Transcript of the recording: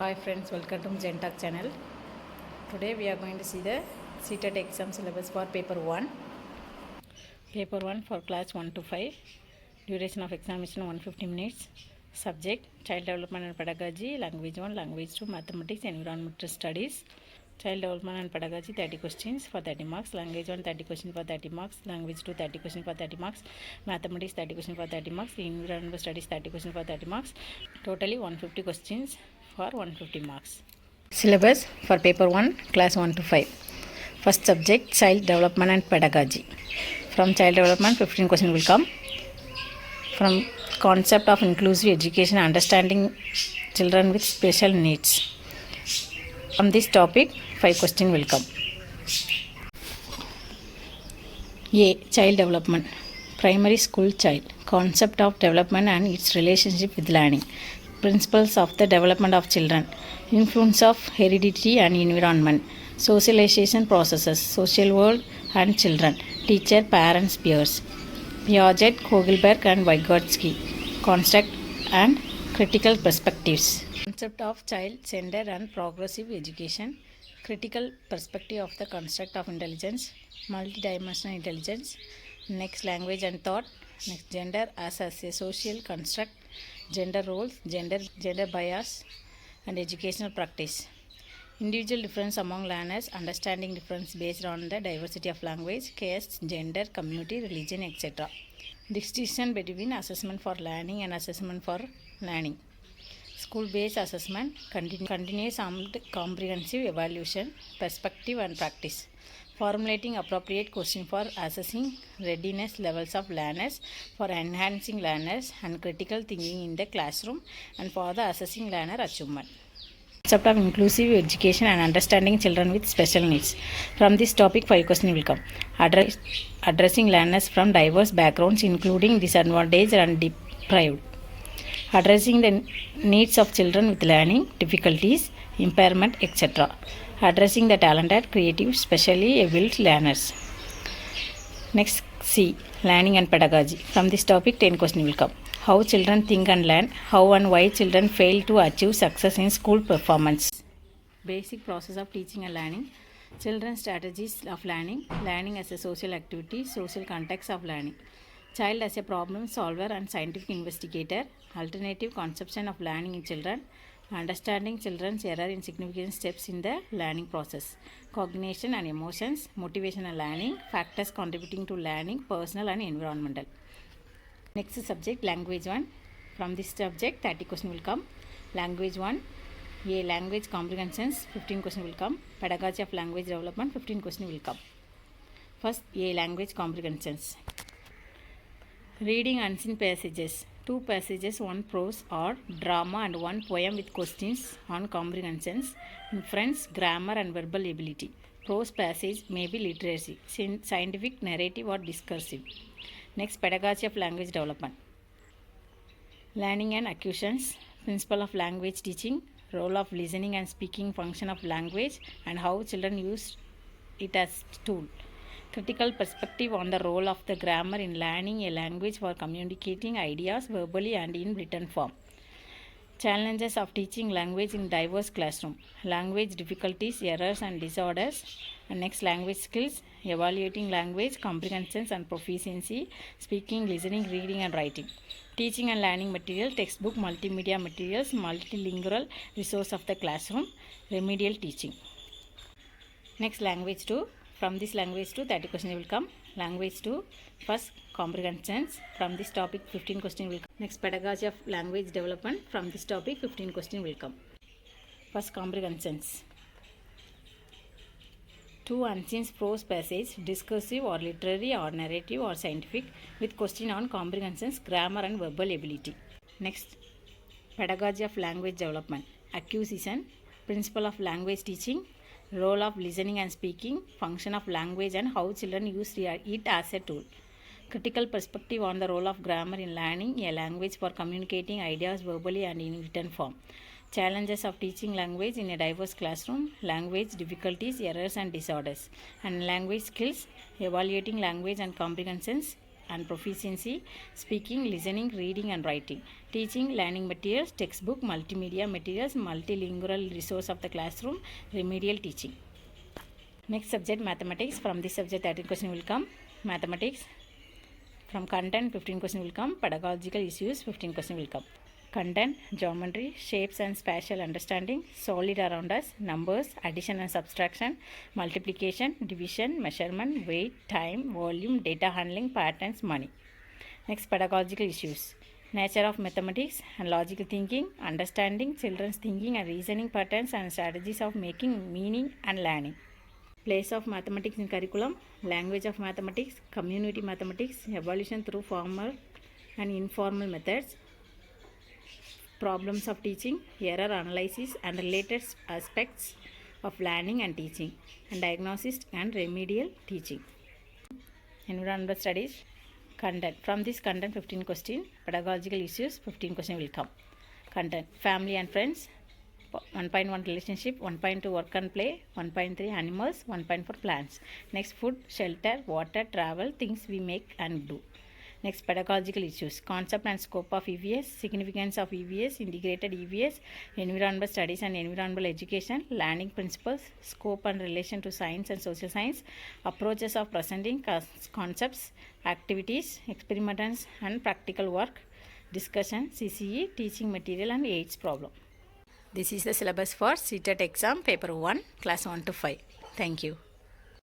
Hi friends, welcome to Gentalk channel. Today we are going to see the CTET exam syllabus for paper 1. Paper 1 for class 1 to 5. Duration of examination 150 minutes. Subject Child Development and Pedagogy, Language 1, Language 2, Mathematics, Environmental Studies. Child Development and Pedagogy 30 questions for 30 marks. Language 1 30 questions for 30 marks. Language 2 30 questions for 30 marks. Mathematics 30 questions for 30 marks. Environmental Studies 30 questions for 30 marks. Totally 150 questions for 150 marks. Syllabus for paper 1 class 1 to 5. First subject child development and pedagogy. From child development 15 questions will come. From concept of inclusive education, understanding children with special needs. From this topic 5 questions will come. A. Child development. Primary school child. Concept of development and its relationship with learning. Principles of the development of children. Influence of heredity and environment. Socialization processes. Social world and children. Teacher, parents, peers. Piaget, Kogelberg and Vygotsky. Construct and critical perspectives. Concept of child, gender and progressive education. Critical perspective of the construct of intelligence. Multidimensional intelligence. Next, language and thought. Next, gender as a social construct. Gender roles, gender bias and educational practice. Individual difference among learners, understanding difference based on the diversity of language, caste, gender, community, religion, etc. Distinction between assessment for learning and assessment for learning. School-based assessment, continuous and comprehensive evaluation, perspective and practice. Formulating appropriate question for assessing readiness levels of learners, for enhancing learners and critical thinking in the classroom, and for the assessing learner achievement. Concept of inclusive education and understanding children with special needs. From this topic 5 questions will come. Addressing learners from diverse backgrounds including disadvantaged and deprived. Addressing the needs of children with learning difficulties, impairment, etc. Addressing the talented, creative, specially abled learners. Next, C. Learning and pedagogy. From this topic 10 questions will come. How children think and learn. How and why children fail to achieve success in school performance. Basic process of teaching and learning. Children's strategies of learning. Learning as a social activity. Social context of learning. Child as a problem solver and scientific investigator. Alternative conception of learning in children. Understanding children's error in significant steps in the learning process. Cognition and emotions. Motivation and learning. Factors contributing to learning. Personal and environmental. Next subject language 1. From this subject 30 questions will come. Language 1. A. Language comprehensions 15 questions will come. Pedagogy of language development 15 questions will come. First A. Language comprehensions. Reading unseen passages. 2 passages, 1 prose or drama and 1 poem with questions on comprehensions, inference, grammar and verbal ability. Prose passage may be literacy, scientific, narrative or discursive. Next, pedagogy of language development. Learning and acquisitions, principle of language teaching, role of listening and speaking, function of language and how children use it as tool. Critical perspective on the role of the grammar in learning a language for communicating ideas verbally and in written form. Challenges of teaching language in diverse classroom. Language difficulties, errors and disorders. And next, language skills, evaluating language, comprehensions and proficiency, speaking, listening, reading and writing. Teaching and learning material, textbook, multimedia materials, multilingual resource of the classroom, remedial teaching. Next, language 2. From this language 2, 30 questions will come. Language 2, first comprehensions. From this topic 15 questions will come. Next, pedagogy of language development. From this topic 15 questions will come. First, comprehensions. 2 unseen prose passage, discursive or literary or narrative or scientific, with question on comprehensions, grammar and verbal ability. Next, pedagogy of language development. Acquisition, principle of language teaching, role of listening and speaking, function of language and how children use it as a tool. Critical perspective on the role of grammar in learning a language for communicating ideas verbally and in written form. Challenges of teaching language in a diverse classroom, language difficulties, errors and disorders. And language skills, evaluating language and comprehensions, and proficiency, speaking, listening, reading and writing. Teaching, learning materials, textbook, multimedia materials, multilingual resource of the classroom, remedial teaching. Next subject, mathematics. From this subject 13 question will come. Mathematics. From content 15 question will come. Pedagogical issues 15 question will come. Content, geometry, shapes and spatial understanding, solid around us, numbers, addition and subtraction, multiplication, division, measurement, weight, time, volume, data handling, patterns, money. Next, pedagogical issues. Nature of mathematics and logical thinking, understanding children's thinking and reasoning patterns and strategies of making meaning and learning. Place of mathematics in curriculum, language of mathematics, community mathematics, evolution through formal and informal methods, problems of teaching, error analysis and related aspects of learning and teaching, and diagnosis and remedial teaching. Environmental studies. Content. From this content 15 question. Pedagogical issues 15 question will come. Content, family and friends, 1.1 relationship, 1.2 work and play, 1.3 animals, 1.4 plants. Next, food, shelter, water, travel, things we make and do. Next, pedagogical issues. Concept and scope of EVS, significance of EVS, integrated EVS, environmental studies and environmental education, learning principles, scope and relation to science and social science, approaches of presenting concepts, activities, experiments and practical work, discussion, CCE, teaching material and AIDS problem. This is the syllabus for CTET exam, paper 1, class 1 to 5. Thank you.